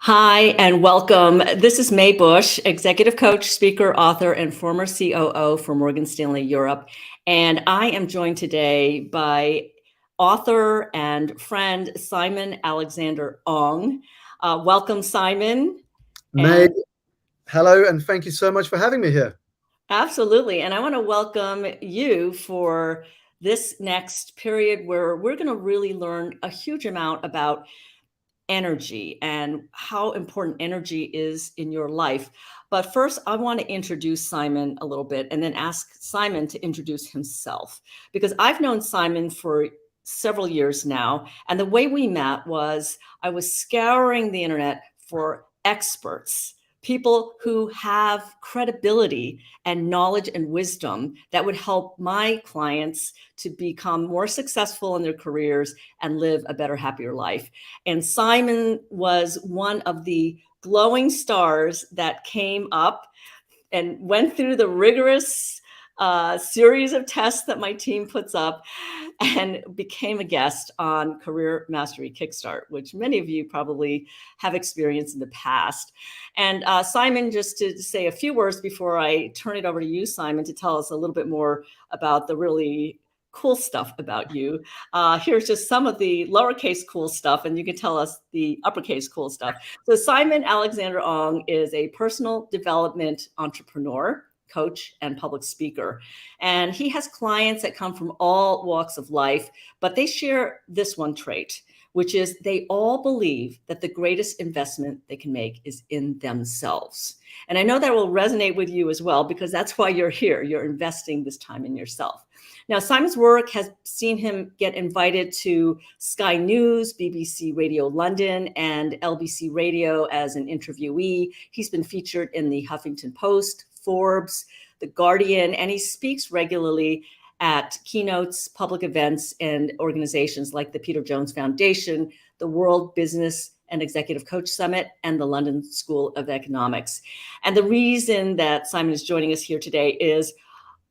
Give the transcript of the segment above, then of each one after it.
Hi, and welcome. This is May Bush, executive coach, speaker, author, and former COO for Morgan Stanley Europe. And I am joined today by author and friend Simon Alexander Ong. Welcome, Simon. Meg, And hello, and thank you so much for having me here. absolutely. And I want to welcome you for this next period where we're going to really learn a huge amount about energy and how important energy is in your life. But first, I want to introduce Simon a little bit and then ask Simon to introduce himself because I've known Simon for several years now. And the way we met was I was scouring the internet for experts, people who have credibility and knowledge and wisdom that would help my clients to become more successful in their careers and live a better, happier life. And Simon was one of the glowing stars that came up and went through the rigorous series of tests that my team puts up and became a guest on Career Mastery Kickstart, which many of you probably have experienced in the past. And Simon, just to say a few words before I turn it over to you, Simon, to tell us a little bit more about the really cool stuff about you. Here's just some of the lowercase cool stuff, and you can tell us the uppercase cool stuff. So Simon Alexander Ong is a personal development entrepreneur, coach, and public speaker. And he has clients that come from all walks of life, but they share this one trait, which is they all believe that the greatest investment they can make is in themselves. And I know that will resonate with you as well, because that's why you're here. You're investing this time in yourself. Now, Simon's work has seen him get invited to Sky News, BBC Radio London, and LBC Radio as an interviewee. He's been featured in the Huffington Post, Forbes, The Guardian, and he speaks regularly at keynotes, public events, and organizations like the Peter Jones Foundation, the World Business and Executive Coach Summit, and the London School of Economics. And the reason that Simon is joining us here today is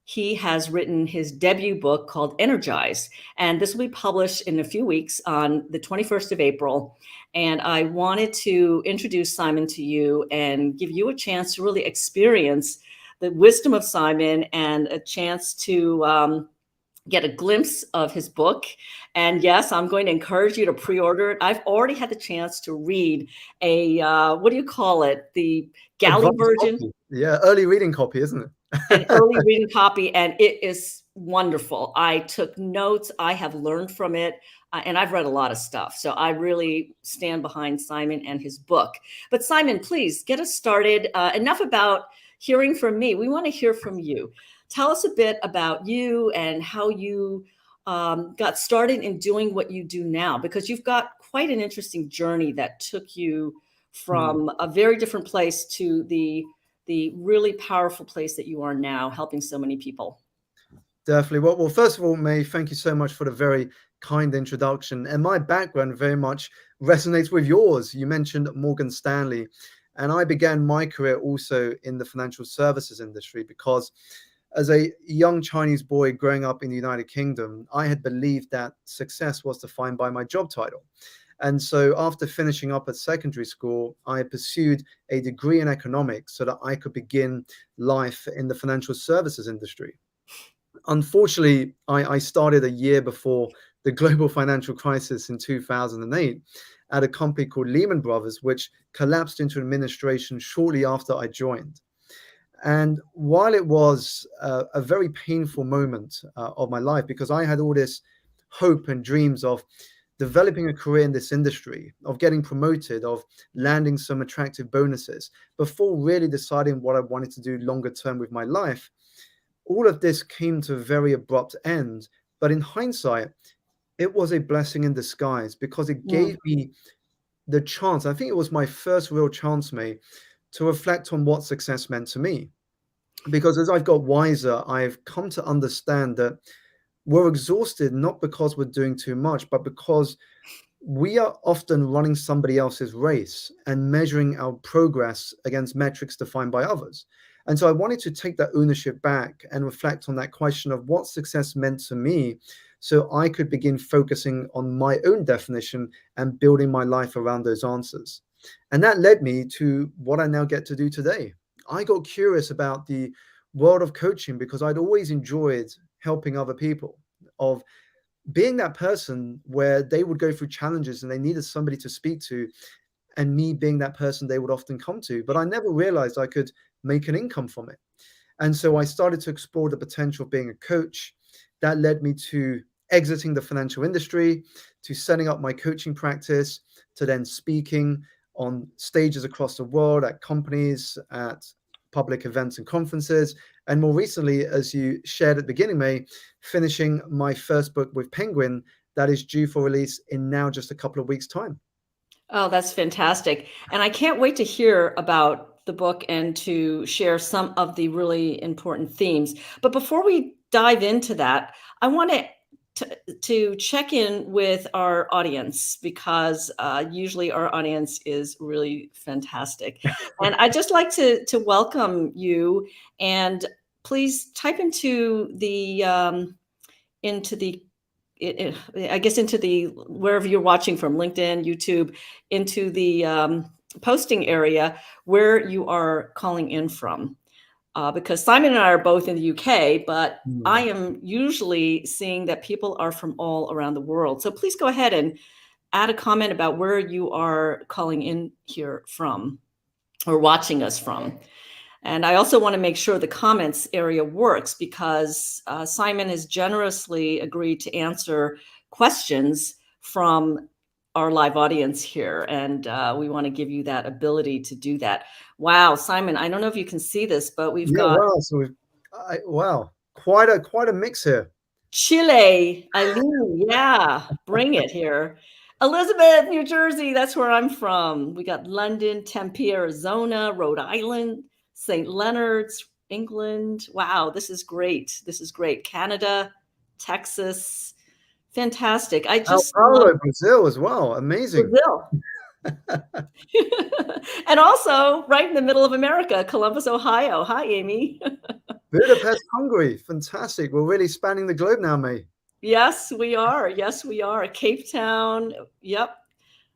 he has written his debut book called Energize, and this will be published in a few weeks on the 21st of April. And I wanted to introduce Simon to you and give you a chance to really experience the wisdom of Simon and a chance to get a glimpse of his book. And yes, I'm going to encourage you to pre-order it. I've already had the chance to read a, what do you call it? The galley Advanced version. copy. Yeah, early reading copy, isn't it? An early reading copy, and it is wonderful. I took notes. I have learned from it, and I've read a lot of stuff. So I really stand behind Simon and his book. But Simon, please get us started. Enough about hearing from me. We want to hear from you. Tell us a bit about you and how you got started in doing what you do now, because you've got quite an interesting journey that took you from a very different place to the really powerful place that you are now, helping so many people. Definitely. Well, first of all, May, thank you so much for the very kind introduction. And my background very much resonates with yours. You mentioned Morgan Stanley, and I began my career also in the financial services industry because as a young Chinese boy growing up in the United Kingdom, I had believed that success was defined by my job title. And so after finishing up at secondary school, I pursued a degree in economics so that I could begin life in the financial services industry. Unfortunately, I started a year before the global financial crisis in 2008 at a company called Lehman Brothers, which collapsed into administration shortly after I joined. And while it was a very painful moment of my life, because I had all this hope and dreams of developing a career in this industry, of getting promoted, of landing some attractive bonuses, before really deciding what I wanted to do longer term with my life, all of this came to a very abrupt end. But in hindsight, it was a blessing in disguise because it gave me the chance. I think it was my first real chance, May, to reflect on what success meant to me. Because as I've got wiser, I've come to understand that we're exhausted not because we're doing too much, but because we are often running somebody else's race and measuring our progress against metrics defined by others. And so I wanted to take that ownership back and reflect on that question of what success meant to me so I could begin focusing on my own definition and building my life around those answers. And that led me to what I now get to do today. I got curious about the world of coaching because I'd always enjoyed helping other people, of being that person where they would go through challenges and they needed somebody to speak to, and me being that person they would often come to. But I never realized I could make an income from it. And so I started to explore the potential of being a coach. That led me to exiting the financial industry, to setting up my coaching practice, to then speaking on stages across the world at companies, at public events and conferences. And more recently, as you shared at the beginning, May, finishing my first book with Penguin that is due for release in now just a couple of weeks' time. Oh, that's fantastic. And I can't wait to hear about the book and to share some of the really important themes. But before we dive into that, I want to check in with our audience because usually our audience is really fantastic. And I'd just like to welcome you, and please type into the I guess into the wherever you're watching from, LinkedIn, YouTube, into the posting area where you are calling in from. Because Simon and I are both in the UK, but I Hmm. am usually seeing that people are from all around the world. So please go ahead and add a comment about where you are calling in here from or watching us from. And I also want to make sure the comments area works because Simon has generously agreed to answer questions from our live audience here. And we want to give you that ability to do that. Wow, Simon, I don't know if you can see this, but we've Yeah, got wow. So wow, quite a mix here. Chile, Eileen, yeah, bring it here. Elizabeth, New Jersey, that's where I'm from. We got London, Tempe, Arizona, Rhode Island, St. Leonard's, England. Wow, this is great. This is great. Canada, Texas. Fantastic. I Sao just love Paulo, Brazil as well. Amazing. Brazil. And also right in the middle of America, Columbus, Ohio. Hi, Amy. Budapest, Hungary. Fantastic. We're really spanning the globe now, May. Yes, we are. Yes, we are. Cape Town. Yep.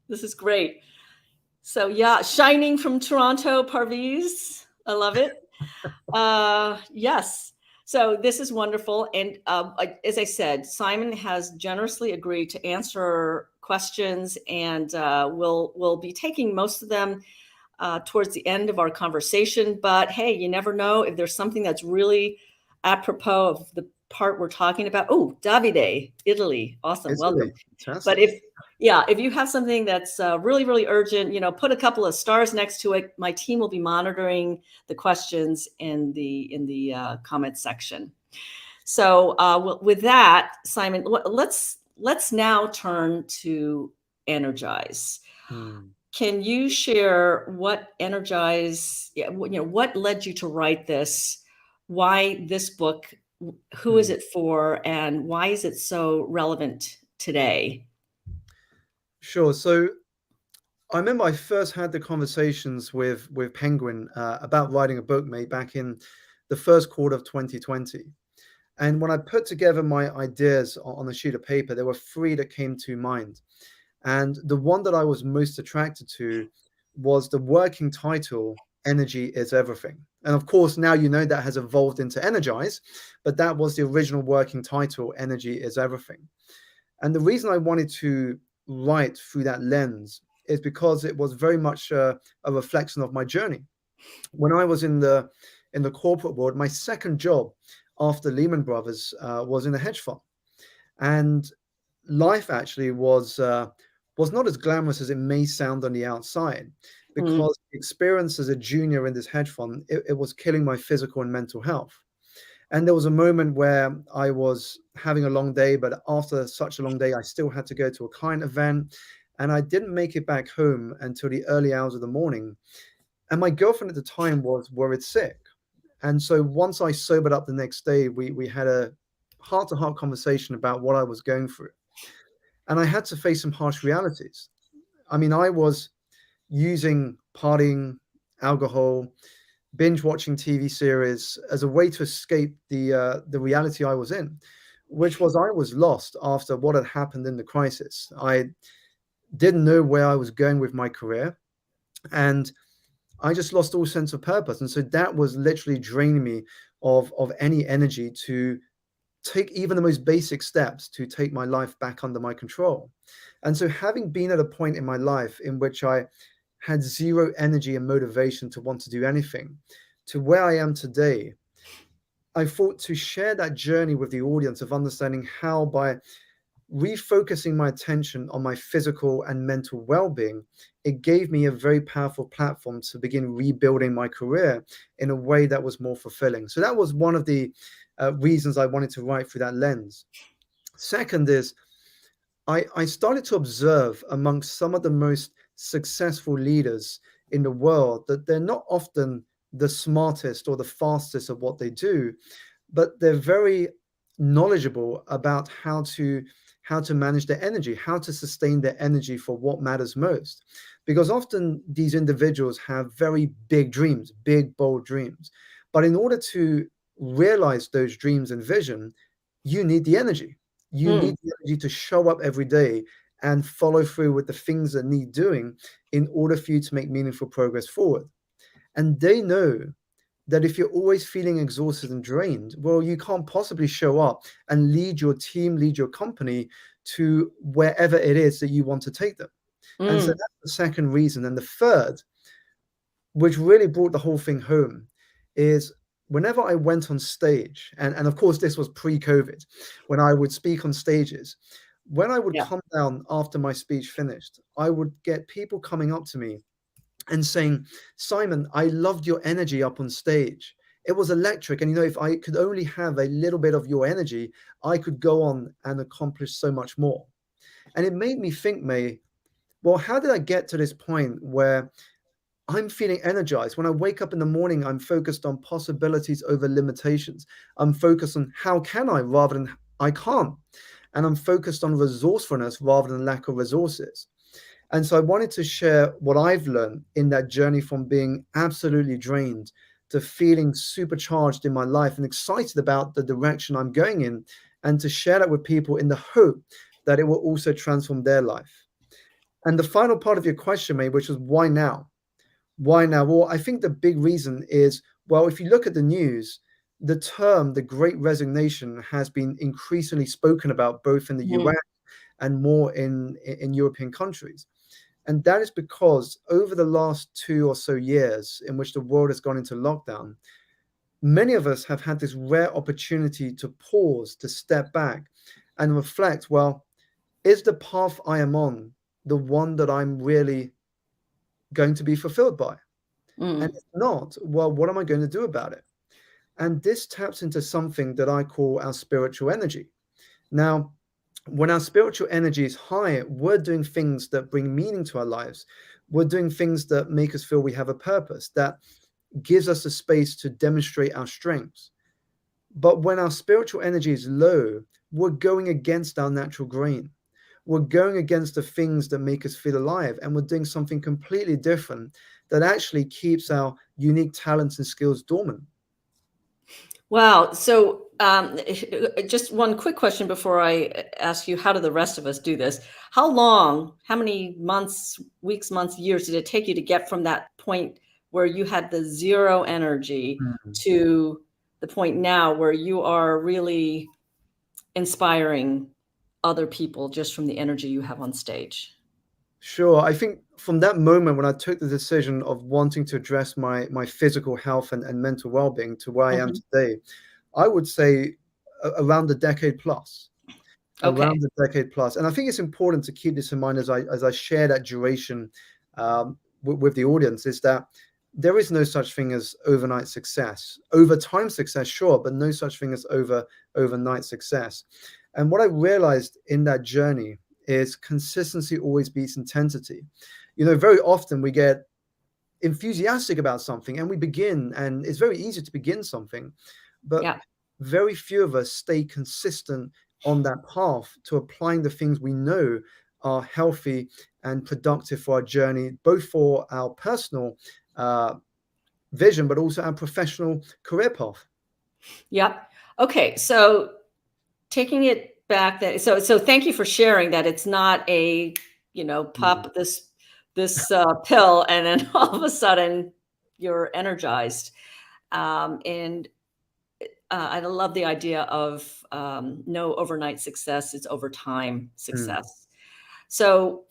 This is great. So yeah, Shining from Toronto, Parviz. I love it. Yes. So this is wonderful. And as I said, Simon has generously agreed to answer questions, and we'll be taking most of them towards the end of our conversation. But hey, you never know if there's something that's really apropos of the part we're talking about. Oh, Davide, Italy. Awesome. Welcome. Italy. But Fantastic. if you have something that's really, really urgent, put a couple of stars next to it. My team will be monitoring the questions in the comment section. So with that, Simon, let's now turn to Energize. Hmm. Can you share what Energize, what led you to write this? Why this book? Who is Hmm. it for? And why is it so relevant today? Sure. So I remember I first had the conversations with Penguin about writing a book, mate, back in the first quarter of 2020. And when I put together my ideas on a sheet of paper, there were three that came to mind. And the one that I was most attracted to was the working title, Energy is Everything. And of course, now you know that has evolved into Energize, but that was the original working title, Energy is Everything. And the reason I wanted to write through that lens is because it was very much a reflection of my journey. When I was in the corporate world, my second job after Lehman Brothers was in a hedge fund, and life actually was not as glamorous as it may sound on the outside, Mm. because the experience as a junior in this hedge fund, it was killing my physical and mental health. And there was a moment where I was having a long day, but after such a long day, I still had to go to a client event, and I didn't make it back home until the early hours of the morning. And my girlfriend at the time was worried sick. And so once I sobered up the next day, we had a heart-to-heart conversation about what I was going through. And I had to face some harsh realities. I mean, I was using partying, alcohol, binge watching TV series as a way to escape the reality I was in, which was I was lost after what had happened in the crisis. I didn't know where I was going with my career. And I just lost all sense of purpose. And so that was literally draining me of any energy to take even the most basic steps to take my life back under my control. And so, having been at a point in my life in which I had zero energy and motivation to want to do anything, to where I am today, I thought to share that journey with the audience of understanding how, by refocusing my attention on my physical and mental well-being, it gave me a very powerful platform to begin rebuilding my career in a way that was more fulfilling. So that was one of the reasons I wanted to write through that lens. Second is I started to observe amongst some of the most successful leaders in the world that they're not often the smartest or the fastest at what they do, but they're very knowledgeable about how to manage their energy, how to sustain their energy for what matters most. Because often these individuals have very big dreams, big bold dreams, but in order to realize those dreams and vision, you need the energy. You Mm, need the energy to show up every day and follow through with the things that need doing in order for you to make meaningful progress forward. And they know that if you're always feeling exhausted and drained, well, you can't possibly show up and lead your team, lead your company to wherever it is that you want to take them. And so mm, that's the second reason. And the third, which really brought the whole thing home, is whenever I went on stage, and of course, this was pre COVID, when I would speak on stages, when I would yeah. come down after my speech finished, I would get people coming up to me and saying, Simon, I loved your energy up on stage. It was electric. And, if I could only have a little bit of your energy, I could go on and accomplish so much more. And it made me think, May, well, how did I get to this point where I'm feeling energized? When I wake up in the morning, I'm focused on possibilities over limitations. I'm focused on how can I rather than I can't. And I'm focused on resourcefulness rather than lack of resources. And so I wanted to share what I've learned in that journey from being absolutely drained to feeling supercharged in my life and excited about the direction I'm going in, and to share that with people in the hope that it will also transform their life. And the final part of your question, May, which was why now? Why now? Well, I think the big reason is, well, if you look at the news, the term the great resignation has been increasingly spoken about both in the Mhm. US and more in European countries. And that is because over the last 2 or so years in which the world has gone into lockdown, many of us have had this rare opportunity to pause, to step back and reflect, well, is the path I am on the one that I'm really going to be fulfilled by? And Mm, if not, well, what am I going to do about it? And this taps into something that I call our spiritual energy. Now, when our spiritual energy is high, we're doing things that bring meaning to our lives. We're doing things that make us feel we have a purpose, that gives us a space to demonstrate our strengths. But when our spiritual energy is low, we're going against our natural grain. We're going against the things that make us feel alive, and we're doing something completely different that actually keeps our unique talents and skills dormant. wow. So, just one quick question before I ask you, how do the rest of us do this? How many months, weeks, months, years did it take you to get from that point where you had the zero energy Mhm. to the point now where you are really inspiring other people just from the energy you have on stage? Sure. I think from that moment when I took the decision of wanting to address my physical health and mental well-being to where I am Mhm. today, I would say around a decade plus. Okay. Around a decade plus. And I think it's important to keep this in mind as I share that duration with the audience, is that there is no such thing as overnight success. Over time success, sure, but no such thing as overnight success. And what I realized in that journey is consistency always beats intensity. Very often we get enthusiastic about something and we begin, and it's very easy to begin something, but Yeah. very few of us stay consistent on that path to applying the things we know are healthy and productive for our journey, both for our personal uh, vision, but also our professional career path. Yep. Okay. So taking it back, that so thank you for sharing that it's not a, Mhm. pop this this pill, and then all of a sudden you're energized. And I love the idea of no overnight success; it's over time Mm, success. So,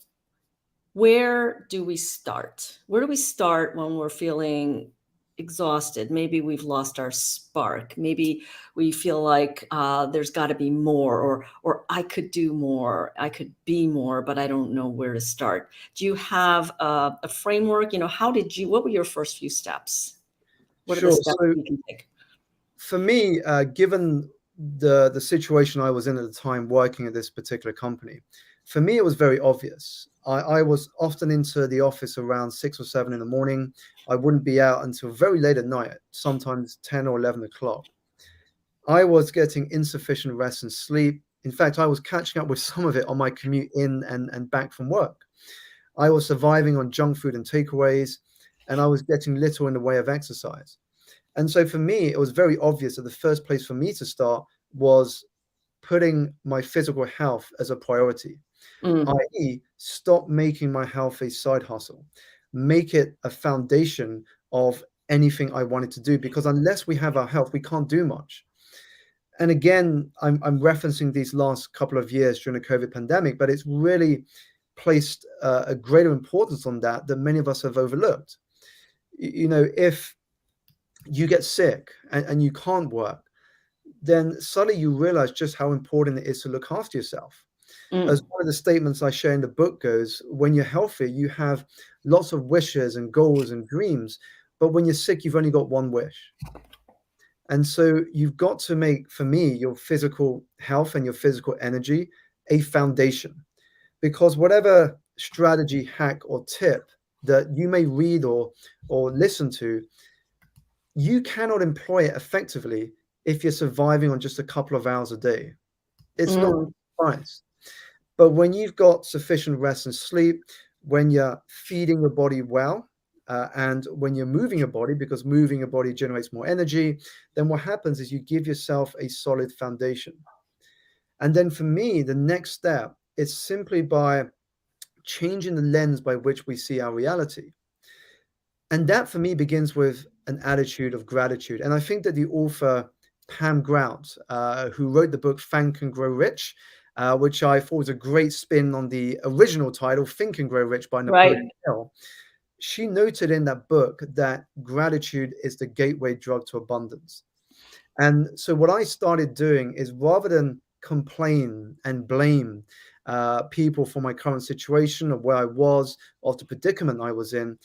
where do we start? Where do we start when we're feeling exhausted? Maybe we've lost our spark. Maybe we feel like there's got to be more, or I could do more. I could be more, but I don't know where to start. Do you have a framework? You know, how did you? What were your first few steps? What are the sure. steps So we can take? for me, given the situation I was in at the time working at this particular company, for me it was very obvious. I was often into the office around 6 or 7 in the morning. I wouldn't be out until very late at night, sometimes 10 or 11 o'clock. I was getting insufficient rest and sleep. In fact, I was catching up with some of it on my commute in and back from work. I was surviving on junk food and takeaways, and I was getting little in the way of exercise. And so for me, it was very obvious that the first place for me to start was putting my physical health as a priority, Mm, i.e., stop making my health a side hustle, make it a foundation of anything I wanted to do. Because unless we have our health, we can't do much. And again, I'm referencing these last couple of years during the COVID pandemic, but it's really placed a greater importance on that many of us have overlooked. If you get sick and you can't work, then suddenly you realize just how important it is to look after yourself. As mm, one of the statements I share in the book goes, when you're healthy, you have lots of wishes and goals and dreams, but when you're sick, you've only got one wish. And so you've got to make, for me, your physical health and your physical energy a foundation. Because whatever strategy, hack, or tip that you may read or listen to, you cannot employ it effectively if you're surviving on just a couple of hours a day. It's not mm, science. But when you've got sufficient rest and sleep, when you're feeding your body well, and when you're moving your body, because moving your body generates more energy, then what happens is you give yourself a solid foundation. And then for me, the next step is simply by changing the lens by which we see our reality. And that for me begins with an attitude of gratitude. And I think that the author Pam Grout, who wrote the book Think and Grow Rich, which I thought was a great spin on the original title, Think and Grow Rich by right. Napoleon Hill, she noted in that book that gratitude is the gateway drug to abundance. And so what I started doing is rather than complain and blame people for my current situation, of where I was, of the predicament I was in,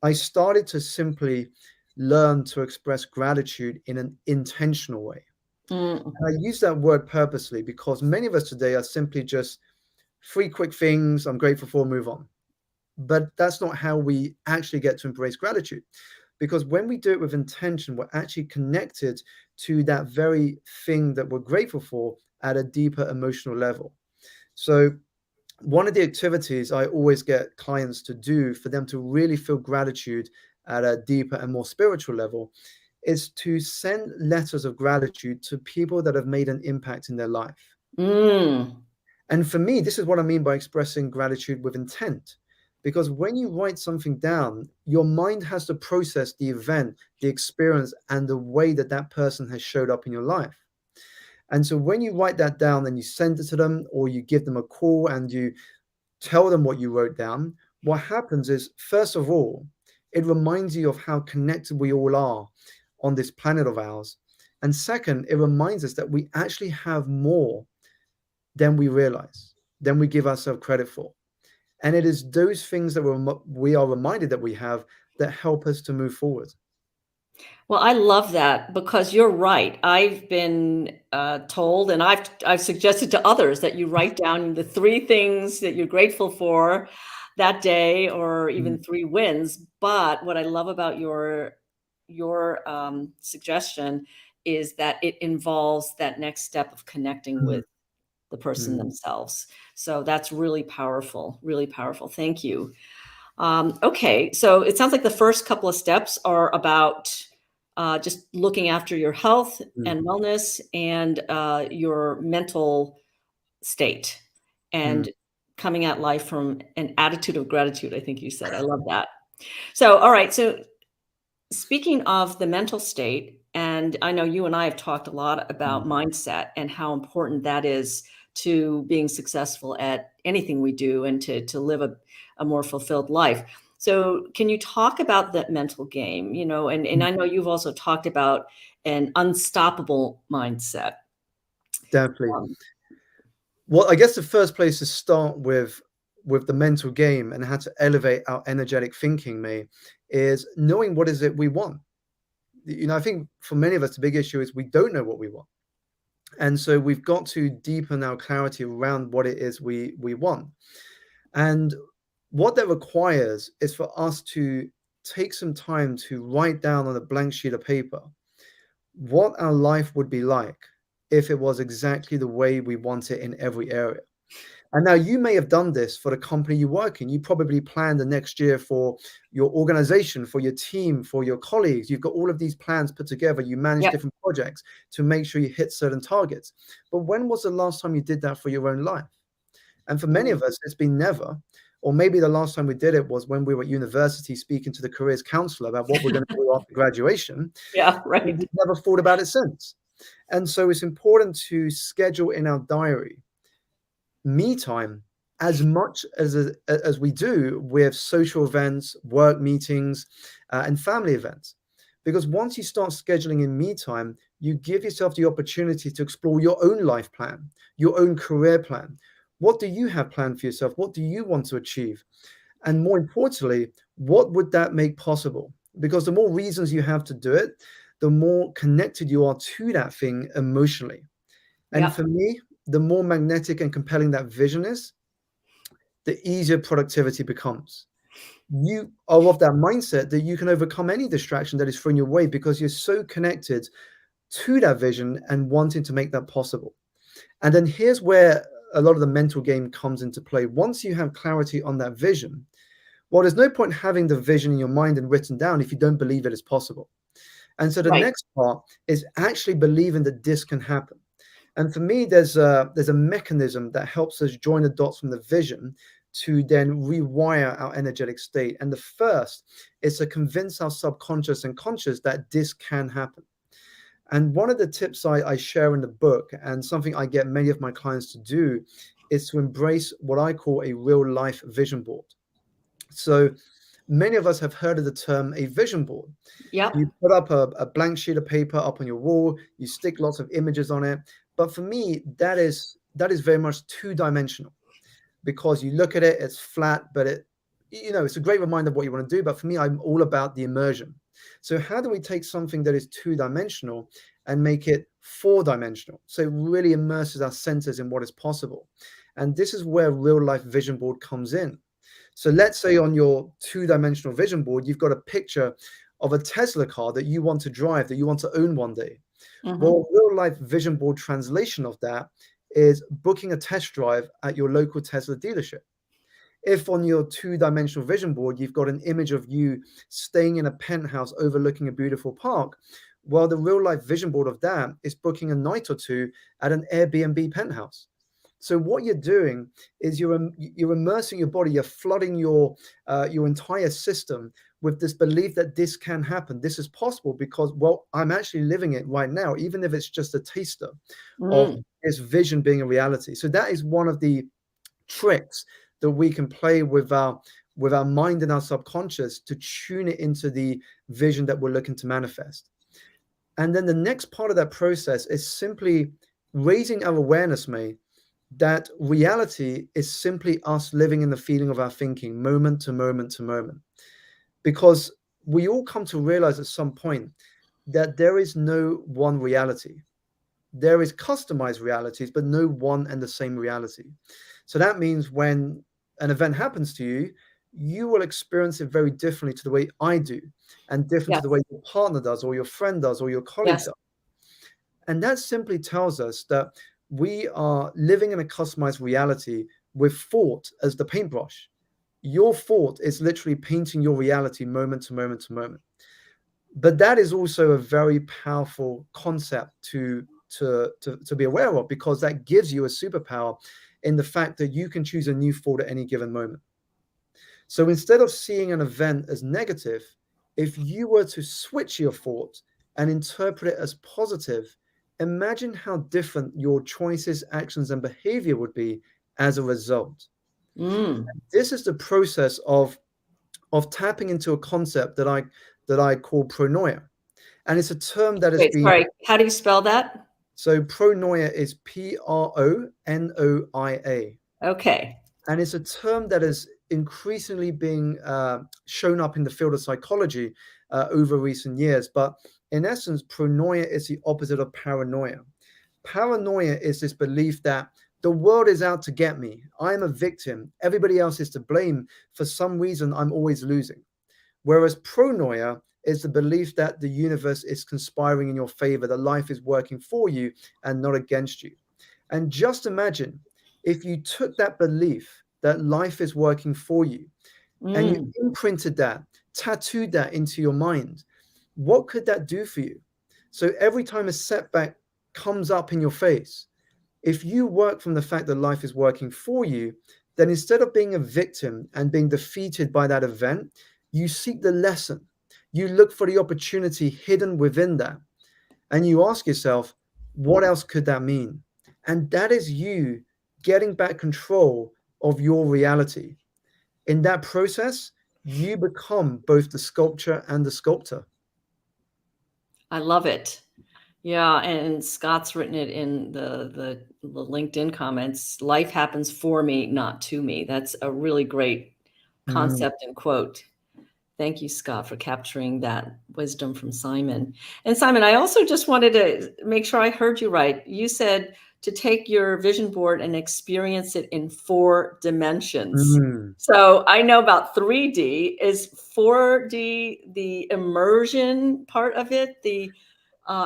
I started to simply learn to express gratitude in an intentional way. Mm, And I use that word purposely because many of us today are simply just three quick things I'm grateful for, move on. But that's not how we actually get to embrace gratitude. Because when we do it with intention, we're actually connected to that very thing that we're grateful for at a deeper emotional level. So one of the activities I always get clients to do for them to really feel gratitude at a deeper and more spiritual level is to send letters of gratitude to people that have made an impact in their life. mm, And for me, this is what I mean by expressing gratitude with intent. Because when you write something down, your mind has to process the event, the experience, and the way that that person has showed up in your life. And so when you write that down and you send it to them, or you give them a call and you tell them what you wrote down, what happens is, first of all, it reminds you of how connected we all are on this planet of ours. And second, it reminds us that we actually have more than we realize, than we give ourselves credit for. And it is those things that we are reminded that we have that help us to move forward. Well, I love that because you're right. I've been told, and I've suggested to others that you write down the three things that you're grateful for that day, or Mm, even three wins. But what I love about your suggestion is that it involves that next step of connecting mm, with the person mm, themselves. So that's really powerful. Really powerful. Thank you. Okay, so it sounds like the first couple of steps are about just looking after your health mm, and wellness and your mental state. mm, And coming at life from an attitude of gratitude, I think you said. I love that. So, all right. So, speaking of the mental state, and I know you and I have talked a lot about Mm. mindset and how important that is to being successful at anything we do and to live a more fulfilled life. So, can you talk about that mental game? And I know you've also talked about an unstoppable mindset. Definitely. Um, Well, I guess the first place to start with the mental game and how to elevate our energetic thinking, May, is knowing what is it we want. I think for many of us, the big issue is we don't know what we want. And so we've got to deepen our clarity around what it is we want. And what that requires is for us to take some time to write down on a blank sheet of paper what our life would be like if it was exactly the way we want it in every area. And now you may have done this for the company you work in. You probably planned the next year for your organization, for your team, for your colleagues. You've got all of these plans put together. You manage yep. different projects to make sure you hit certain targets. But when was the last time you did that for your own life? And for many Mm, of us, it's been never. Or maybe the last time we did it was when we were at university speaking to the careers counselor about what we're going to do after graduation. yeah, And right. we've never thought about it since. And so it's important to schedule in our diary me time as much as we do with social events, work meetings, and family events. Because once you start scheduling in me time, you give yourself the opportunity to explore your own life plan, your own career plan. What do you have planned for yourself? What do you want to achieve? And more importantly, what would that make possible? Because the more reasons you have to do it, the more connected you are to that thing emotionally. And Yep. for me, the more magnetic and compelling that vision is, the easier productivity becomes. You are of that mindset that you can overcome any distraction that is thrown your way because you're so connected to that vision and wanting to make that possible. And then here's where a lot of the mental game comes into play. Once you have clarity on that vision, well, there's no point having the vision in your mind and written down if you don't believe it is possible. And so the Right. next part is actually believing that this can happen. And for me, there's a mechanism that helps us join the dots from the vision to then rewire our energetic state. And the first is to convince our subconscious and conscious that this can happen. And one of the tips I share in the book, and something I get many of my clients to do, is to embrace what I call a real life vision board. So many of us have heard of the term a vision board. Yep. You put up a blank sheet of paper up on your wall, you stick lots of images on it. But for me, that is very much two-dimensional because you look at it, it's flat, but it's a great reminder of what you want to do. But for me, I'm all about the immersion. So how do we take something that is two-dimensional and make it four-dimensional? So it really immerses our senses in what is possible. And this is where real life vision board comes in. So let's say on your two-dimensional vision board, you've got a picture of a Tesla car that you want to drive, that you want to own one day. Hmm. Well, real life vision board translation of that is booking a test drive at your local Tesla dealership. If on your two-dimensional vision board, you've got an image of you staying in a penthouse overlooking a beautiful park, well, the real life vision board of that is booking a night or two at an Airbnb penthouse. So what you're doing is you're immersing your body, you're flooding your entire system with this belief that this can happen, this is possible because, well, I'm actually living it right now, even if it's just a taster of Mm, this vision being a reality. So that is one of the tricks that we can play with our mind and our subconscious to tune it into the vision that we're looking to manifest. And then the next part of that process is simply raising our awareness, May, that reality is simply us living in the feeling of our thinking moment to moment to moment. Because we all come to realize at some point that there is no one reality. There is customized realities, but no one and the same reality. So that means when an event happens to you, you will experience it very differently to the way I do, and different to the yes. way your partner does, or your friend does, or your colleague Yes. does. And that simply tells us that we are living in a customized reality with thought as the paintbrush. Your thought is literally painting your reality moment to moment to moment. But that is also a very powerful concept to to be aware of, because that gives you a superpower in the fact that you can choose a new thought at any given moment. So instead of seeing an event as negative, if you were to switch your thought and interpret it as positive, imagine how different your choices, actions, and behavior would be as a result. Mm. This is the process of tapping into a concept that I call pronoia. And it's a term that has Wait, been, sorry. How do you spell that? so pronoia is Pronoia. Okay. And it's a term that is increasingly being shown up in the field of psychology over recent years. But in essence, pronoia is the opposite of paranoia. Paranoia is this belief that the world is out to get me. I'm a victim. Everybody else is to blame. For some reason, I'm always losing. Whereas pronoia is the belief that the universe is conspiring in your favor, that life is working for you and not against you. And just imagine if you took that belief that life is working for you and you Mm. imprinted that, tattooed that into your mind, what could that do for you? So every time a setback comes up in your face, if you work from the fact that life is working for you, then instead of being a victim and being defeated by that event, you seek the lesson. You look for the opportunity hidden within that. And you ask yourself, what else could that mean? And that is you getting back control of your reality. In that process, you become both the sculpture and the sculptor. I love it. Yeah, and Scott's written it in the LinkedIn comments. Life happens for me, not to me. That's a really great Mm, concept and quote. Thank you, Scott, for capturing that wisdom from Simon. And Simon, I also just wanted to make sure I heard you right. You said to take your vision board and experience it in 4 dimensions. mm. So I know about 3D. Is 4D the immersion part of it, the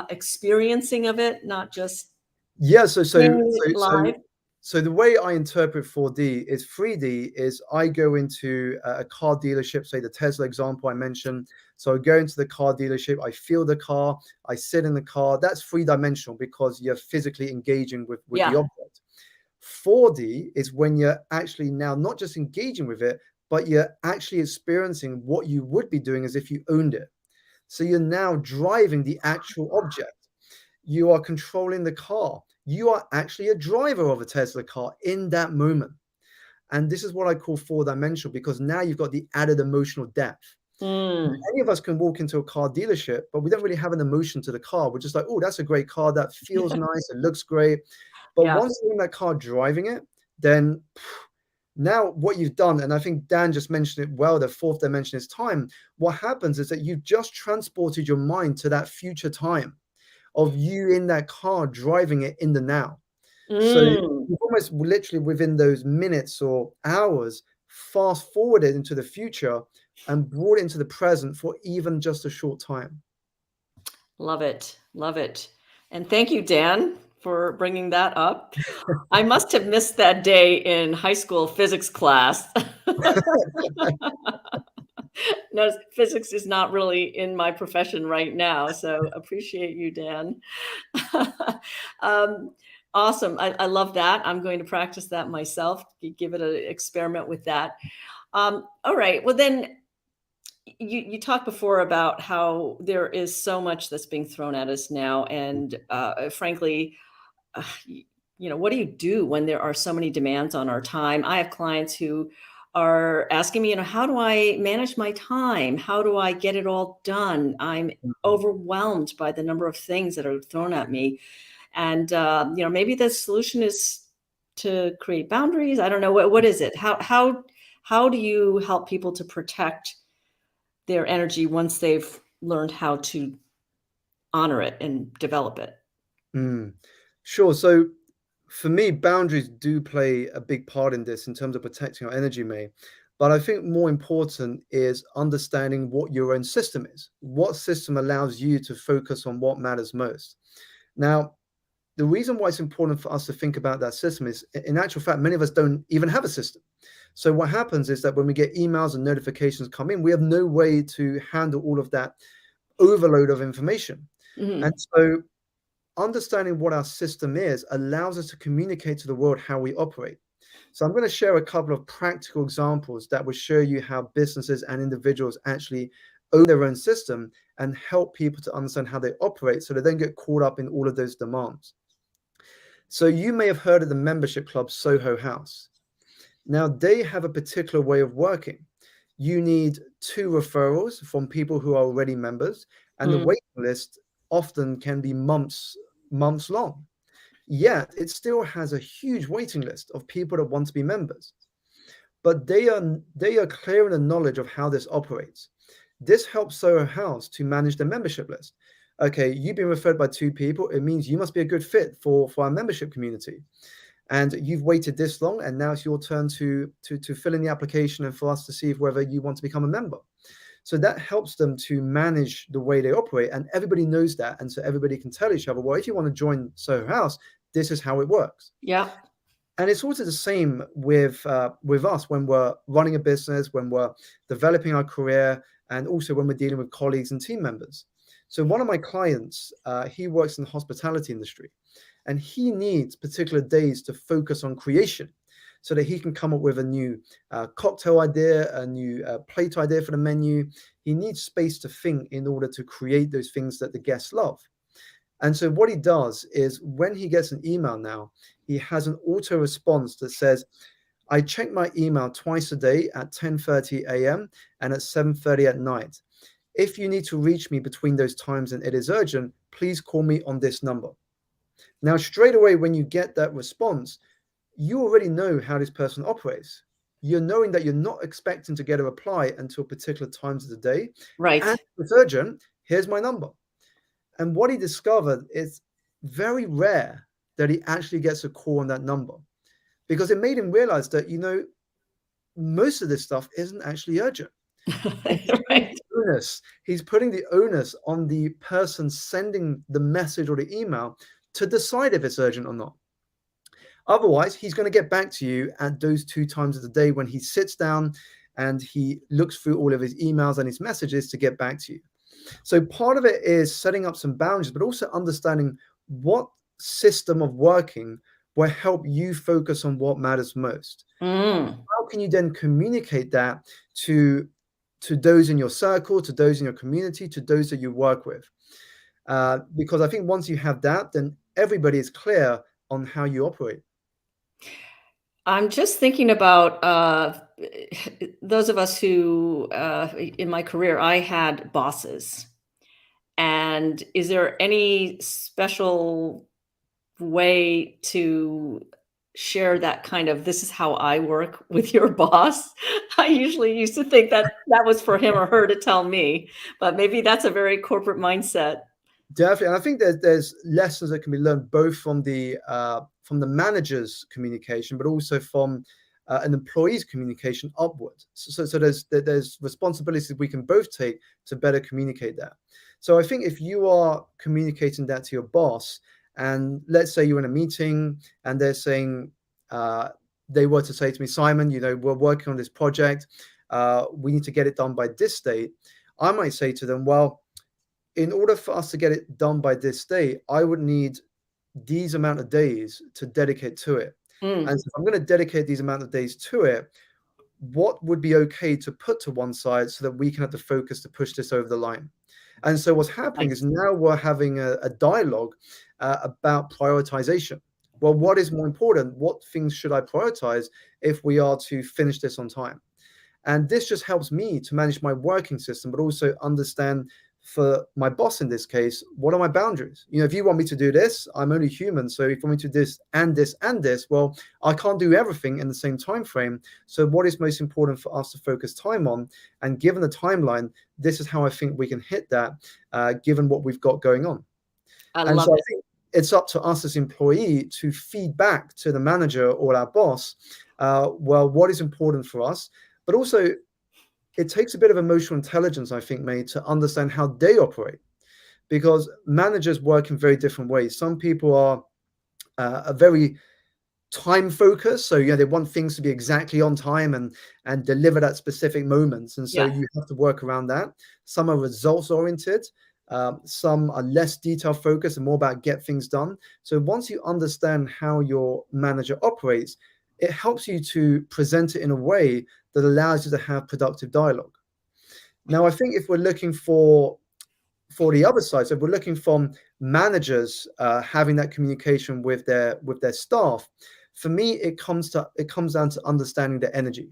experiencing of it, not just Yeah, seeing it live? so the way I interpret 4D is 3D is I go into a car dealership, say the Tesla example I mentioned. So I go into the car dealership, I feel the car, I sit in the car. That's three-dimensional because you're physically engaging with the Yeah. object. 4D is when you're actually now not just engaging with it, but you're actually experiencing what you would be doing as if you owned it. So you're now driving the actual object. You are controlling the car. You are actually a driver of a Tesla car in that moment. And this is what I call four-dimensional, because now you've got the added emotional depth. Mm, Any of us can walk into a car dealership, but we don't really have an emotion to the car. We're just like, oh, that's a great car. That feels nice. It looks great. But yeah. once you're in that car driving it, then now what you've done, and I think Dan just mentioned it well, the fourth dimension is time. What happens is that you've just transported your mind to that future time of you in that car driving it in the now. So Mm. you've almost literally within those minutes or hours fast forwarded into the future and brought it into the present for even just a short time. Love it. Love it. And thank you, Dan, for bringing that up. I must have missed that day in high school physics class. No, physics is not really in my profession right now, so appreciate you, Dan. um, awesome. I love that. I'm going to practice that myself. Give it an experiment with that. All right. Well, then you talked before about how there is so much that's being thrown at us now, and frankly, uh, what do you do when there are so many demands on our time? I have clients who are asking me, how do I manage my time? How do I get it all done? I'm Mhm. overwhelmed by the number of things that are thrown at me, and maybe the solution is to create boundaries. I don't know what is it. How do you help people to protect their energy once they've learned how to honor it and develop it? Mm. Sure. So for me, boundaries do play a big part in this in terms of protecting our energy, May. But I think more important is understanding what your own system is. What system allows you to focus on what matters most? Now, the reason why it's important for us to think about that system is, in actual fact, many of us don't even have a system. So what happens is that when we get emails and notifications come in, we have no way to handle all of that overload of information. And Mhm. so understanding what our system is allows us to communicate to the world how we operate. So I'm going to share a couple of practical examples that will show you how businesses and individuals actually own their own system and help people to understand how they operate so they don't get caught up in all of those demands. So you may have heard of the membership club Soho House. Now they have a particular way of working. You need 2 referrals from people who are already members, and the Mm, waiting list often can be months long. Yet it still has a huge waiting list of people that want to be members. But they are clear in the knowledge of how this operates. This helps Soho House to manage the membership list. Okay, you've been referred by 2 people. It means you must be a good fit for our membership community. And you've waited this long, and now it's your turn to fill in the application and for us to see if whether you want to become a member. So that helps them to manage the way they operate, and everybody knows that, and so everybody can tell each other, well, if you want to join Soho House, this is how it works. yeah. And it's also the same with us when we're running a business, when we're developing our career, and also when we're dealing with colleagues and team members. So one of my clients, he works in the hospitality industry, and he needs particular days to focus on creation so that he can come up with a new cocktail idea, a new plate idea for the menu. He needs space to think in order to create those things that the guests love. And so what he does is when he gets an email now, he has an auto response that says, I check my email twice a day at 10:30 a.m. and at 7:30 at night. If you need to reach me between those times and it is urgent, please call me on this number. Now, straight away, when you get that response, you already know how this person operates. You're knowing that you're not expecting to get a reply until particular times of the day. And Right. if it's urgent, here's my number. And what he discovered is very rare that he actually gets a call on that number because it made him realize that, most of this stuff isn't actually urgent. And Right. he's putting the onus on the person sending the message or the email to decide if it's urgent or not. Otherwise, he's going to get back to you at those 2 times of the day when he sits down and he looks through all of his emails and his messages to get back to you. So part of it is setting up some boundaries, but also understanding what system of working will help you focus on what matters most. Mm. How can you then communicate that to those in your circle, to those in your community, to those that you work with? Because I think once you have that, then everybody is clear on how you operate. I'm just thinking about those of us who, in my career, I had bosses. And is there any special way to share that kind of this is how I work with your boss? I usually used to think that that was for him or her to tell me, but maybe that's a very corporate mindset. Definitely, and I think there's lessons that can be learned both from the manager's communication, but also from an employee's communication upward. So there's responsibilities we can both take to better communicate that. So I think if you are communicating that to your boss, and let's say you're in a meeting and they're saying they were to say to me, Simon, we're working on this project, we need to get it done by this date. I might say to them, well, in order for us to get it done by this day, I would need these amount of days to dedicate to it. And Mm, so if I'm going to dedicate these amount of days to it, what would be okay to put to one side so that we can have the focus to push this over the line? And so what's happening is nice. now we're having a dialogue about prioritization. Well, what is more important? What things should I prioritize if we are to finish this on time? And this just helps me to manage my working system, but also understand for my boss in this case, what are my boundaries? If you want me to do this, I'm only human. So if you want me to do this and this and this, well, I can't do everything in the same time frame. So what is most important for us to focus time on? And given the timeline, this is how I think we can hit that, given what we've got going on. I And love so I it. think it's up to us as employee to feed back to the manager or our boss, well, what is important for us, but also it takes a bit of emotional intelligence, I think, mate, to understand how they operate because managers work in very different ways. Some people are very time focused, so they want things to be exactly on time and delivered at specific moments, and so Yeah. you have to work around that. Some are results oriented, Some are less detail focused and more about get things done. So once you understand how your manager operates, it helps you to present it in a way that allows you to have productive dialogue. Now, I think if we're looking for the other side, so if we're looking from managers having that communication with their staff, for me it comes down to understanding their energy.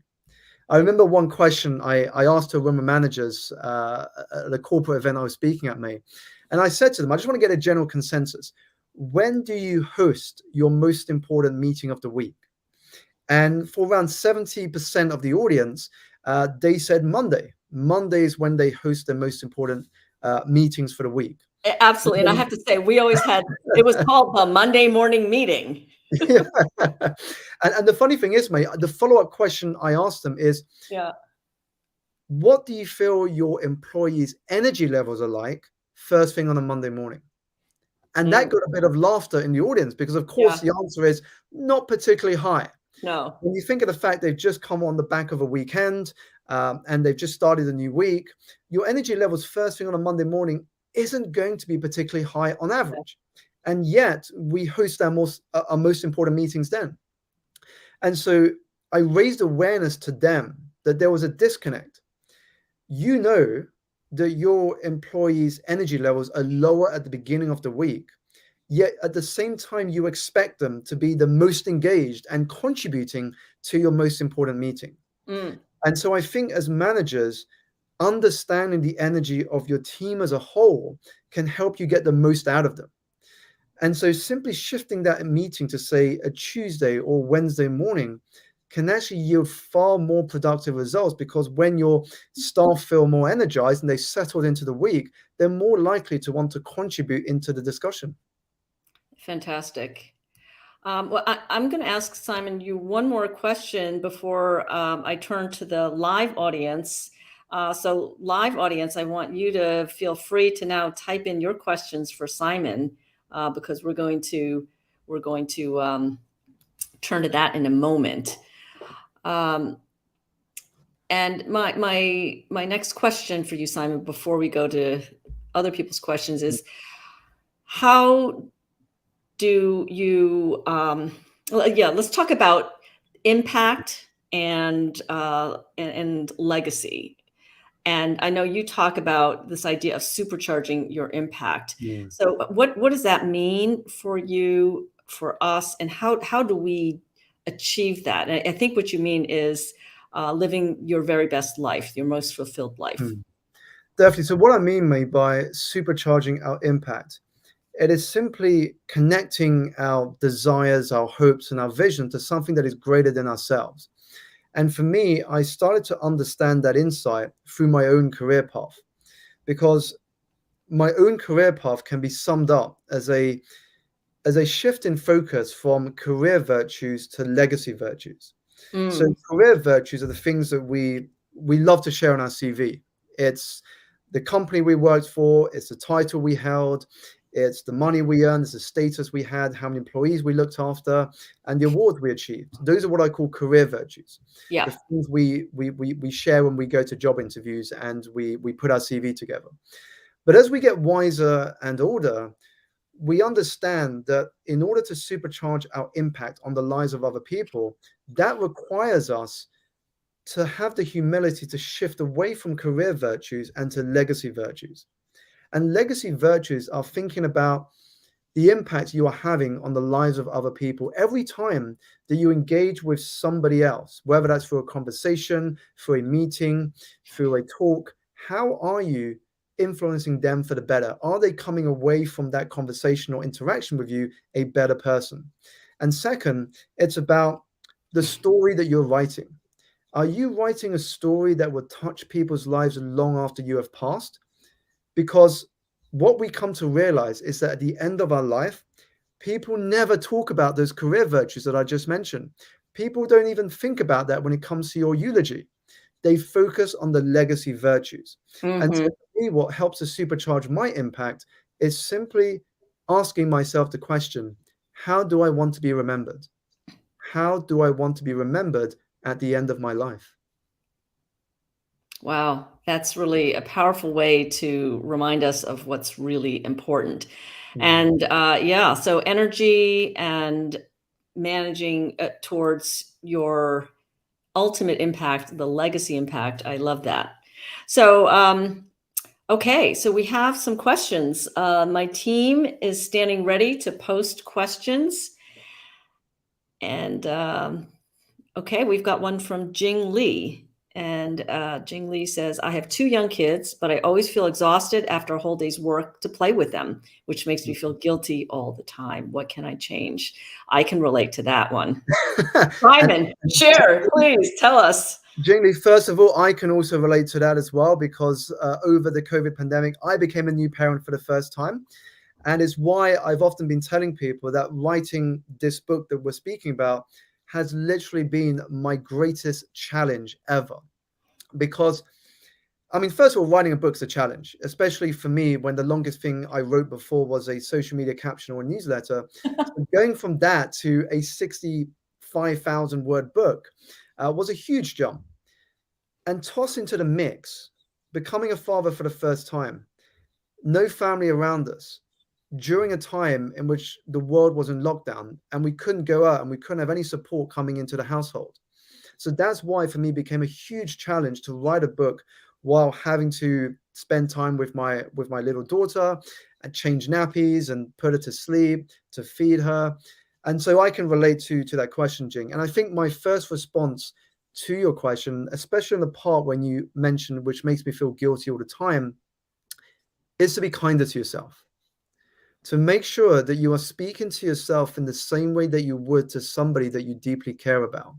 I remember one question I asked to women managers at a corporate event I was speaking at, May, and I said to them, I just want to get a general consensus. When do you host your most important meeting of the week? And for around 70% of the audience, they said Monday. Monday is when they host their most important meetings for the week. Absolutely. And I have to say, we always had, it was called the Monday morning meeting. Yeah. And the funny thing is, mate, the follow-up question I asked them is, Yeah. what do you feel your employees' energy levels are like first thing on a Monday morning? And that got a bit of laughter in the audience because, of course, Yeah. the answer is not particularly high. No. When you think of the fact they've just come on the back of a weekend and they've just started a new week, your energy levels first thing on a Monday morning isn't going to be particularly high on average. And yet we host our most important meetings then. And so I raised awareness to them that there was a disconnect. You know that your employees' energy levels are lower at the beginning of the week, yet at the same time, you expect them to be the most engaged and contributing to your most important meeting. Mm. And so I think as managers, understanding the energy of your team as a whole can help you get the most out of them. And so simply shifting that meeting to, say, a Tuesday or Wednesday morning can actually yield far more productive results, because when your staff feel more energized and they settled into the week, they're more likely to want to contribute into the discussion. Fantastic. Well, I'm going to ask Simon you one more question before I turn to the live audience. So, live audience, I want you to feel free to now type in your questions for Simon, because we're going to turn to that in a moment. And my next question for you, Simon, before we go to other people's questions, is how do you let's talk about impact and legacy. And I know you talk about this idea of supercharging your impact. Mm. So what does that mean for you, for us, and how do we achieve that? And I think what you mean is living your very best life, your most fulfilled life. Mm. Definitely. So what I mean, mate, by supercharging our impact, it is simply connecting our desires, our hopes, and our vision to something that is greater than ourselves. And for me, I started to understand that insight through my own career path, because my own career path can be summed up as a shift in focus from career virtues to legacy virtues. So Mm, career virtues are the things that we love to share on our CV. It's the company we worked for, it's the title we held, it's the money we earned, it's the status we had, how many employees we looked after, and the awards we achieved. Those are what I call career virtues. yeah. The things we share when we go to job interviews and we put our CV together. But as we get wiser and older, we understand that in order to supercharge our impact on the lives of other people, that requires us to have the humility to shift away from career virtues and to legacy virtues. And legacy virtues are thinking about the impact you are having on the lives of other people every time that you engage with somebody else, whether that's through a conversation, through a meeting, through a talk. How are you influencing them for the better? Are they coming away from that conversation or interaction with you a better person? And second, it's about the story that you're writing. Are you writing a story that will touch people's lives long after you have passed? Because what we come to realize is that at the end of our life, people never talk about those career virtues that I just mentioned. People don't even think about that when it comes to your eulogy. They focus on the legacy virtues. And so Hmm. for me, what helps to supercharge my impact is simply asking myself the question, how do I want to be remembered? How do I want to be remembered at the end of my life? Wow, that's really a powerful way to remind us of what's really important. Mm, And yeah, so energy and managing towards your ultimate impact, the legacy impact. I love that. So, okay, so we have some questions. My team is standing ready to post questions. And okay, we've got one from Jing Lee. And Jing Lee says, I have two young kids, but I always feel exhausted after a whole day's work to play with them, which makes me feel mm. guilty all the time. What can I change? I can relate to that one. And Simon, share, please tell us. Jamie, first of all, I can also relate to that as well because over the COVID pandemic, I became a new parent for the first time. And it's why I've often been telling people that writing this book that we're speaking about has literally been my greatest challenge ever. Because, I mean, first of all, writing a book's a challenge, especially for me when the longest thing I wrote before was a social media caption or a newsletter. So going from that to a 65,000 word book was a huge jump. And toss into the mix becoming a father for the first time, no family around us, during a time in which the world was in lockdown and we couldn't go out and we couldn't have any support coming into the household. So that's why for me it became a huge challenge to write a book while having to spend time with my little daughter and change nappies and put her to sleep, to feed her. And so I can relate to that question, Jing. And I think my first response to your question, especially in the part when you mentioned, which makes me feel guilty all the time, is to be kinder to yourself, to make sure that you are speaking to yourself in the same way that you would to somebody that you deeply care about.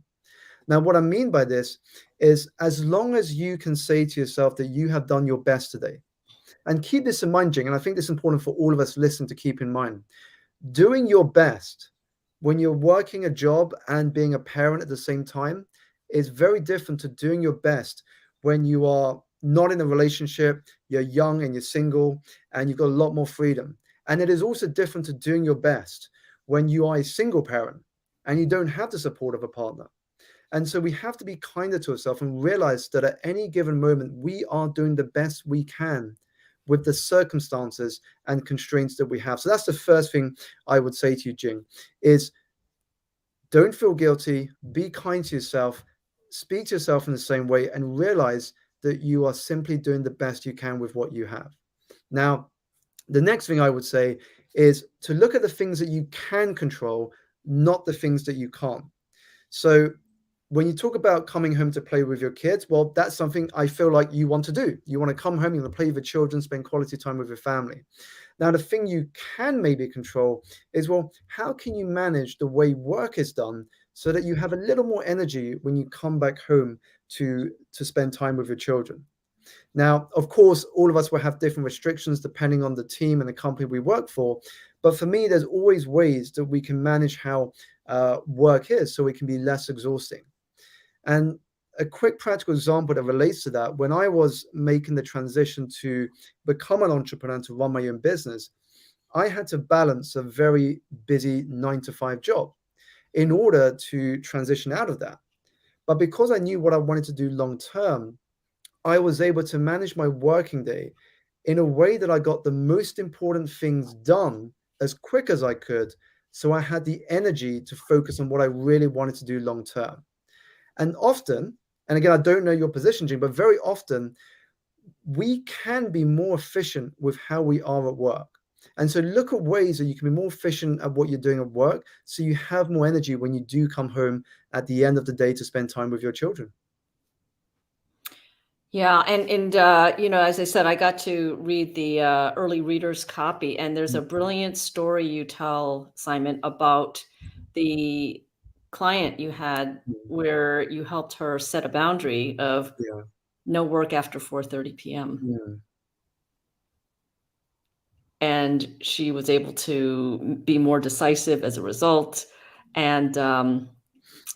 Now, what I mean by this is as long as you can say to yourself that you have done your best today, and keep this in mind, Jing, and I think this is important for all of us listening to keep in mind, doing your best when you're working a job and being a parent at the same time is very different to doing your best when you are not in a relationship, you're young and you're single, and you've got a lot more freedom. And it is also different to doing your best when you are a single parent and you don't have the support of a partner. And so we have to be kinder to ourselves and realize that at any given moment, we are doing the best we can with the circumstances and constraints that we have. So that's the first thing I would say to you, Jing, is don't feel guilty, be kind to yourself, speak to yourself in the same way, and realize that you are simply doing the best you can with what you have. Now, the next thing I would say is to look at the things that you can control, not the things that you can't. So when you talk about coming home to play with your kids, well, that's something I feel like you want to do. You want to come home, you want to play with your children, spend quality time with your family. Now, the thing you can maybe control is, well, how can you manage the way work is done so that you have a little more energy when you come back home to spend time with your children? Now, of course, all of us will have different restrictions depending on the team and the company we work for. But for me, there's always ways that we can manage how work is so it can be less exhausting. And a quick practical example that relates to that, when I was making the transition to become an entrepreneur, to run my own business, I had to balance a very busy 9 to 5 job in order to transition out of that. But because I knew what I wanted to do long term, I was able to manage my working day in a way that I got the most important things done as quick as I could. So I had the energy to focus on what I really wanted to do long term. And often, and again, I don't know your position, Jim, but very often we can be more efficient with how we are at work. And so look at ways that you can be more efficient at what you're doing at work so you have more energy when you do come home at the end of the day to spend time with your children. Yeah, and you know, as I said, I got to read the early reader's copy, and there's a brilliant story you tell, Simon, about the client you had Mhm. where you helped her set a boundary of Yeah. no work after 4:30 p.m. Mm, And she was able to be more decisive as a result, and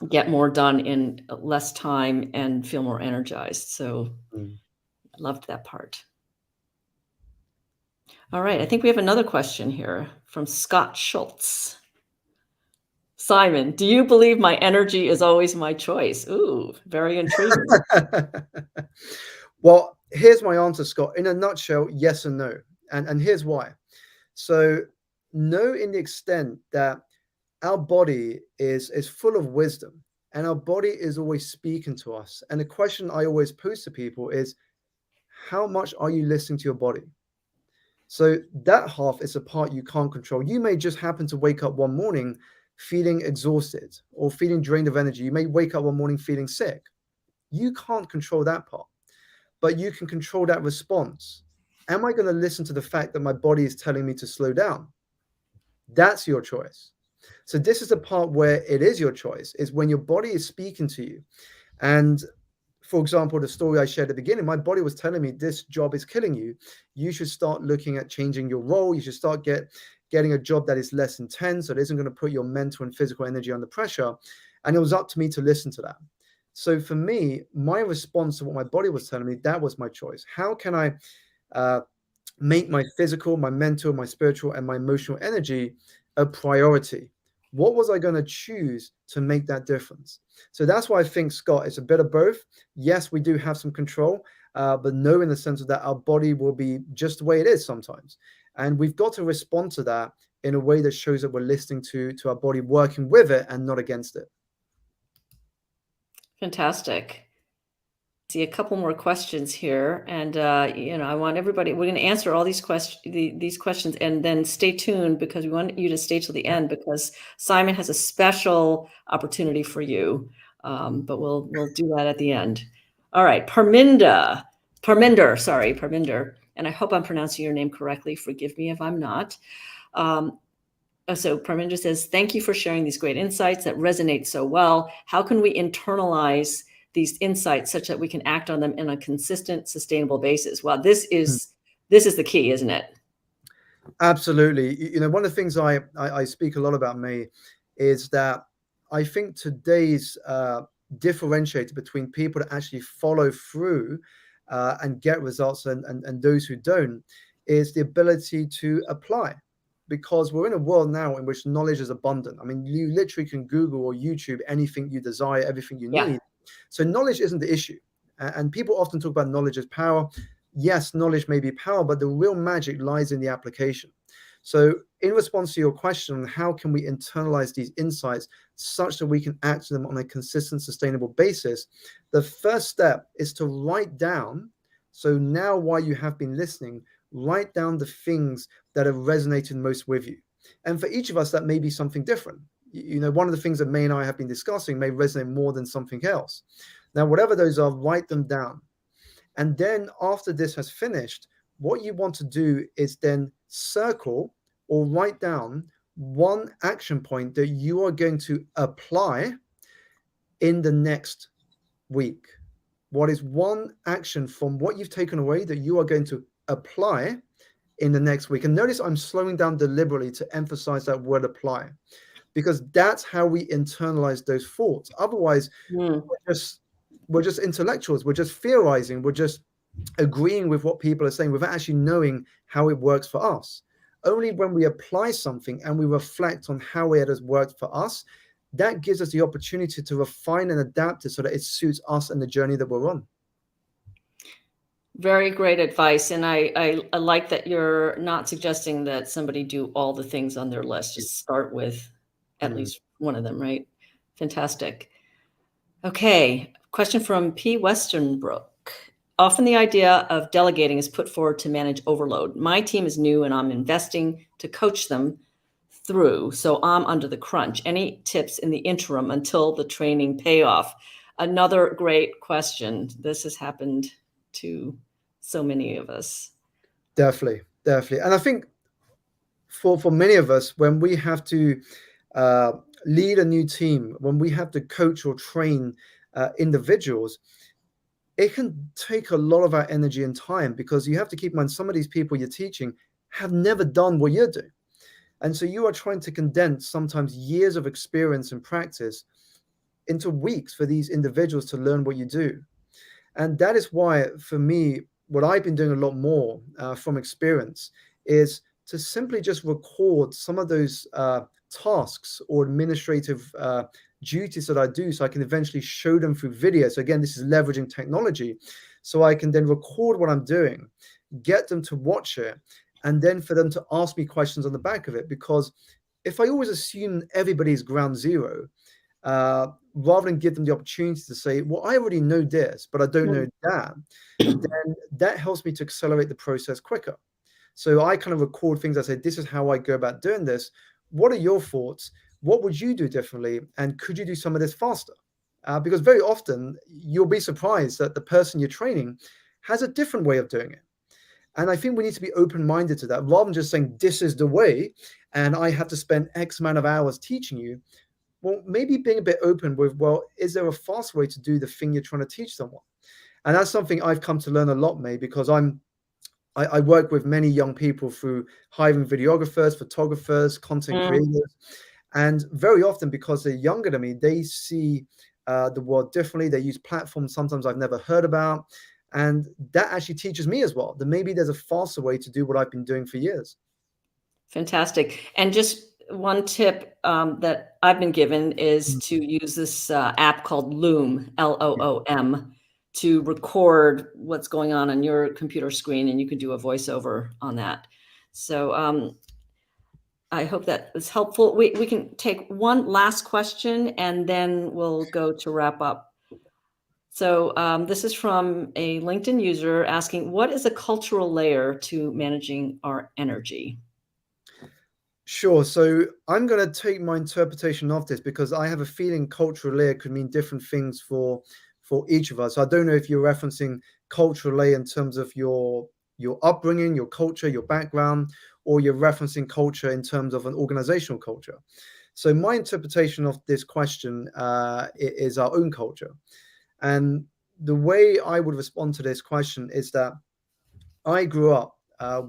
get more done in less time and feel more energized. So mm. I loved that part. All right, I think we have another question here from Scott Schultz. Simon, do you believe my energy is always my choice? Ooh, very intriguing. Well, here's my answer, Scott. In a nutshell, yes and no. And here's why. So, no, in the extent that our body is full of wisdom and our body is always speaking to us. And the question I always pose to people is, how much are you listening to your body? So that half is a part you can't control. You may just happen to wake up one morning feeling exhausted or feeling drained of energy. You may wake up one morning feeling sick. You can't control that part, but you can control that response. Am I going to listen to the fact that my body is telling me to slow down? That's your choice. So this is the part where it is your choice, is when your body is speaking to you. And for example, the story I shared at the beginning, my body was telling me this job is killing you. You should start looking at changing your role. You should start getting a job that is less intense, that isn't going to put your mental and physical energy under pressure. And it was up to me to listen to that. So for me, my response to what my body was telling me, that was my choice. How can I uh, make my physical, my mental, my spiritual, and my emotional energy a priority? What was I going to choose to make that difference? So that's why I think, Scott, it's a bit of both. Yes, we do have some control, but no, in the sense of that our body will be just the way it is sometimes. And we've got to respond to that in a way that shows that we're listening to our body, working with it and not against it. Fantastic. See a couple more questions here, and I want everybody. We're going to answer all these questions, and then stay tuned because we want you to stay till the end because Simon has a special opportunity for you. But we'll do that at the end. All right, Parminder, and I hope I'm pronouncing your name correctly. Forgive me if I'm not. So Parminder says, "Thank you for sharing these great insights that resonate so well. How can we internalize these insights such that we can act on them in a consistent, sustainable basis?" Well, this is the key, isn't it? Absolutely. One of the things I speak a lot about, May, is that I think today's differentiator between people that actually follow through and get results and those who don't is the ability to apply. Because we're in a world now in which knowledge is abundant. I mean, you literally can Google or YouTube anything you desire, everything you Yeah. need. So knowledge isn't the issue. And people often talk about knowledge as power. Yes, knowledge may be power, but the real magic lies in the application. So, in response to your question, how can we internalize these insights such that we can act on them on a consistent, sustainable basis? The first step is to write down. So, now while you have been listening, write down the things that have resonated most with you. And for each of us, that may be something different. One of the things that May and I have been discussing may resonate more than something else. Now, whatever those are, write them down. And then after this has finished, what you want to do is then circle or write down one action point that you are going to apply in the next week. What is one action from what you've taken away that you are going to apply in the next week? And notice I'm slowing down deliberately to emphasize that word apply, because that's how we internalize those thoughts. Otherwise, Mm. we're just intellectuals, we're just theorizing, we're just agreeing with what people are saying without actually knowing how it works for us. Only when we apply something and we reflect on how it has worked for us, that gives us the opportunity to refine and adapt it so that it suits us and the journey that we're on. Very great advice, and I like that you're not suggesting that somebody do all the things on their list. Just start with at Mm. least one of them, right? Fantastic. Okay, question from P. Westernbrook. Often the idea of delegating is put forward to manage overload. My team is new and I'm investing to coach them through, so I'm under the crunch. Any tips in the interim until the training payoff? Another great question. This has happened to so many of us. Definitely, definitely. And I think for many of us, when we have to uh, lead a new team, when we have to coach or train individuals, it can take a lot of our energy and time, because you have to keep in mind some of these people you're teaching have never done what you're doing. And so you are trying to condense sometimes years of experience and practice into weeks for these individuals to learn what you do. And that is why, for me, what I've been doing a lot more from experience is to simply just record some of those tasks or administrative duties that I do, so I can eventually show them through video. So again, this is leveraging technology. So I can then record what I'm doing, get them to watch it, and then for them to ask me questions on the back of it. Because if I always assume everybody's ground zero, rather than give them the opportunity to say, well, I already know this, but I don't know that, then that helps me to accelerate the process quicker. So I kind of record things. I say, this is how I go about doing this. What are your thoughts? What would you do differently? And could you do some of this faster? Because very often you'll be surprised that the person you're training has a different way of doing it. And I think we need to be open-minded to that, rather than just saying, this is the way, and I have to spend X amount of hours teaching you. Well, maybe being a bit open with, well, is there a fast way to do the thing you're trying to teach someone? And that's something I've come to learn a lot, May, because I work with many young people through hiring videographers, photographers, content creators. And very often, because they're younger than me, they see the world differently. They use platforms sometimes I've never heard about. And that actually teaches me as well that maybe there's a faster way to do what I've been doing for years. Fantastic. And just one tip that I've been given is to use this app called Loom, Loom, to record what's going on your computer screen, and you can do a voiceover on that. So I hope that was helpful. We can take one last question, and then we'll go to wrap up. So this is from a LinkedIn user asking, what is a cultural layer to managing our energy? Sure. So I'm going to take my interpretation of this, because I have a feeling cultural layer could mean different things for each of us. I don't know if you're referencing cultural layer in terms of your upbringing, your culture, your background, or you're referencing culture in terms of an organizational culture. So my interpretation of this question is our own culture. And the way I would respond to this question is that I grew up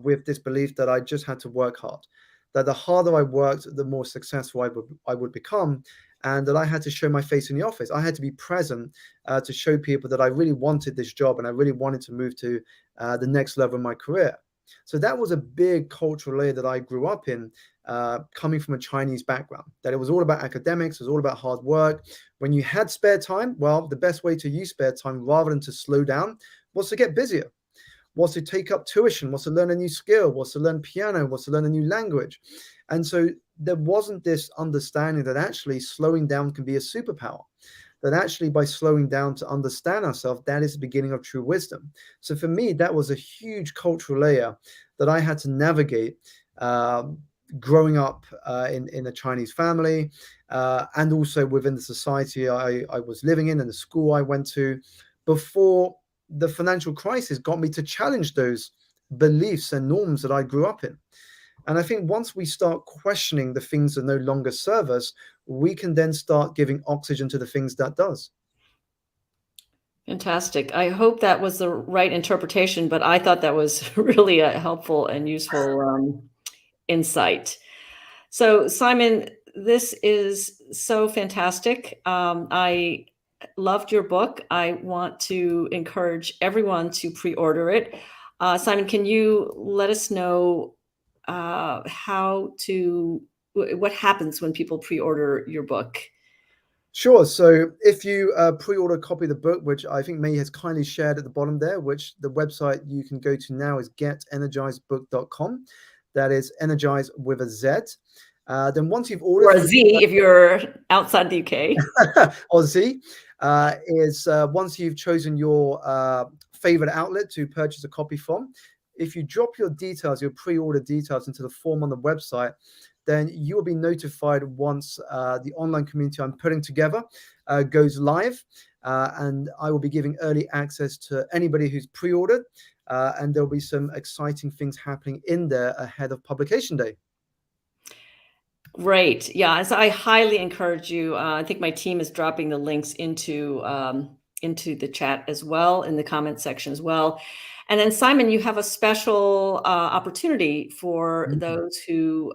with this belief that I just had to work hard, that the harder I worked, the more successful I would become, and that I had to show my face in the office. I had to be present to show people that I really wanted this job and I really wanted to move to the next level of my career. So that was a big cultural layer that I grew up in, coming from a Chinese background, that it was all about academics, it was all about hard work. When you had spare time, well, the best way to use spare time, rather than to slow down, was to get busier, was to take up tuition, was to learn a new skill, was to learn piano, was to learn a new language. And so there wasn't this understanding that actually slowing down can be a superpower, that actually by slowing down to understand ourselves, that is the beginning of true wisdom. So for me, that was a huge cultural layer that I had to navigate, growing up in a Chinese family, and also within the society I was living in and the school I went to, before the financial crisis got me to challenge those beliefs and norms that I grew up in. And I think once we start questioning the things that no longer serve us, we can then start giving oxygen to the things that does. Fantastic. I hope that was the right interpretation, but I thought that was really a helpful and useful insight. So, Simon, this is so fantastic. I loved your book. I want to encourage everyone to pre-order it. Simon, can you let us know what happens when people pre-order your book? Sure. So if you pre-order a copy of the book, which I think May has kindly shared at the bottom there, which the website you can go to now is getenergizedbook.com. That is Energize with a Z. Then once you've ordered, or a Z if you're outside the UK, or Z, is once you've chosen your favorite outlet to purchase a copy from, if you drop your details, your pre-order details into the form on the website, then you will be notified once the online community I'm putting together goes live. And I will be giving early access to anybody who's pre-ordered. And there'll be some exciting things happening in there ahead of publication day. Great. Yeah, so I highly encourage you. I think my team is dropping the links into the chat as well, in the comment section as well. And then, Simon, you have a special opportunity for those who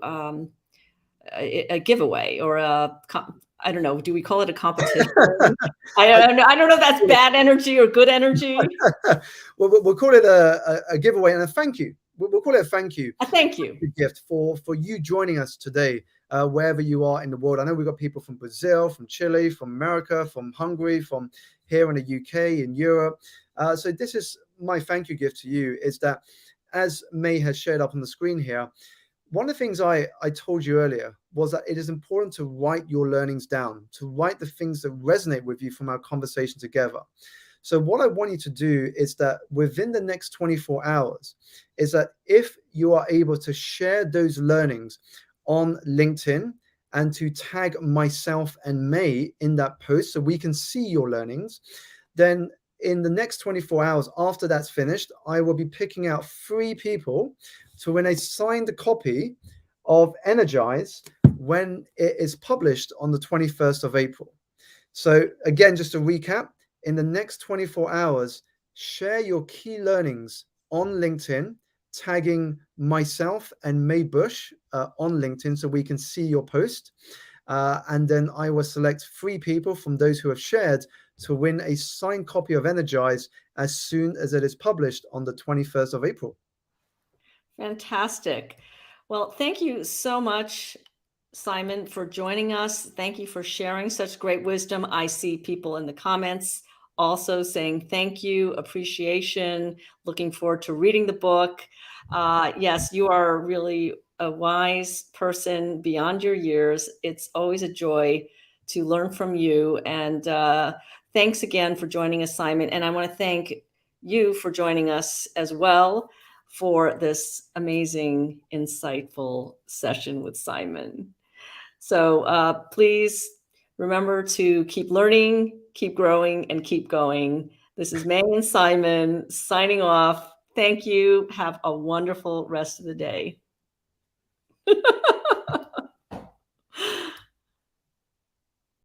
a giveaway or I don't know. Do we call it a competition? I don't know if that's bad energy or good energy. Well, we'll call it a giveaway and a thank you. We'll call it a thank you. A thank you. Gift for you joining us today wherever you are in the world. I know we've got people from Brazil, from Chile, from America, from Hungary, from here in the UK, in Europe. So this is my thank you gift to you, is that, as May has shared up on the screen here, one of the things I told you earlier was that it is important to write your learnings down, to write the things that resonate with you from our conversation together. So what I want you to do is that within the next 24 hours, is that if you are able to share those learnings on LinkedIn and to tag myself and May in that post so we can see your learnings, then in the next 24 hours after that's finished, I will be picking out 3 people to win a signed copy of Energize when it is published on the 21st of April. So again, just to recap, in the next 24 hours, share your key learnings on LinkedIn, tagging myself and May Bush on LinkedIn so we can see your post. And then I will select 3 people from those who have shared to win a signed copy of Energize as soon as it is published on the 21st of April. Fantastic. Well, thank you so much, Simon, for joining us. Thank you for sharing such great wisdom. I see people in the comments also saying thank you, appreciation, looking forward to reading the book. Yes, you are really a wise person beyond your years. It's always a joy to learn from you. And thanks again for joining us, Simon. And I want to thank you for joining us as well for this amazing, insightful session with Simon. So please remember to keep learning, keep growing, and keep going. This is May and Simon signing off. Thank you. Have a wonderful rest of the day.